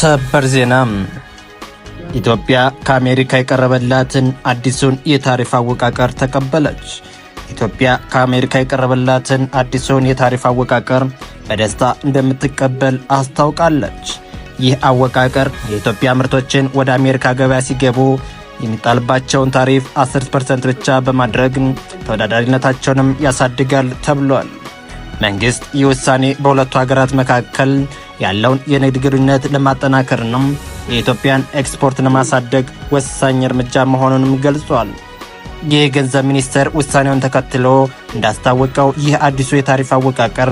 ሰበር ዜና ኢትዮጵያ ከአሜሪካ የቀረበላትን አዲሱን የታሪፍ አወቃቀር ተቀበለች። ኢትዮጵያ ከአሜሪካ የቀረበላትን አዲሱን የታሪፍ አወቃቀር በደስታ እንደምትቀበል አስታውቃለች። ይህ አወቃቀር የኢትዮጵያ ምርቶችን ወደ አሜሪካ ገበያ ሲገቡ የሚጣልባቸውን ታሪፍ 10% ብቻ በማድረግ ተወዳዳሪነታቸውንም ያሳድጋል ተብሏል። መንግስት ይህ ውሳኔ በሁለቱ ሀገራት መካከል ያለውን የንግድ ግንኙነት ለማጠናከርና የኢትዮጵያን ኤክስፖርት ለማሳደግ ወሳኝ እርምጃ መሆኑንም ገልጿል። የገንዘብ ሚኒስቴር ውሳኔውን ተከትሎ እንዳስታወቀው ይህ አዲሱ የታሪፍ አወቃቀር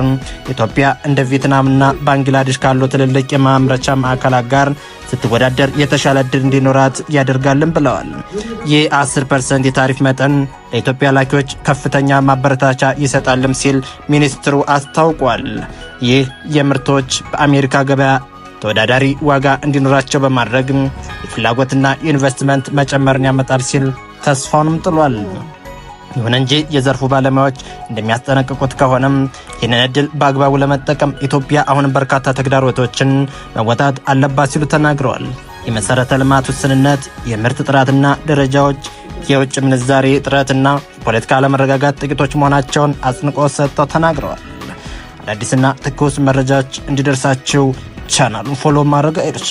ኢትዮጵያ እንደ ቪየትናምና ባንግላዴሽ ካሉ ትልልቅ የማምረቻ ማዕከላት ጋር ስትወዳደር የተሻለ ዕድል እንዲኖራት ያደርጋልን ብለዋል። የ10% የታሪፍ መጠን ለኢትዮጵያ ላኪዎች ከፍተኛ ማበረታቻ ይሰጣልም ሲል ሚኒስትሩ አስታውቋል። ይህ የምርቶች በአሜሪካ ገበያ ተወዳዳሪ ዋጋ እንዲኖራቸው በማድረግ የፍላጎትና የኢንቨስትመንት መጨመርን ያመጣል ሲል ተስፋውንም ጥሏል። ይሁን እንጂ የዘርፉ ባለሙያዎች እንደሚያስጠነቅቁት ከሆነም ይህንን ዕድል በአግባቡ ለመጠቀም ኢትዮጵያ አሁንም በርካታ ተግዳሮቶችን መወጣት አለባት ሲሉ ተናግረዋል። የመሰረተ ልማት ውስንነት፣ የምርት ጥራትና ደረጃዎች፣ የውጭ ምንዛሬ እጥረትና የፖለቲካ አለመረጋጋት ጥቂቶች መሆናቸውን አጽንኦት ሰጥተው ተናግረዋል። አዳዲስና ትኩስ መረጃዎች እንዲደርሳችሁ ቻናሉን ፎሎ ማድረግ አይርሱ።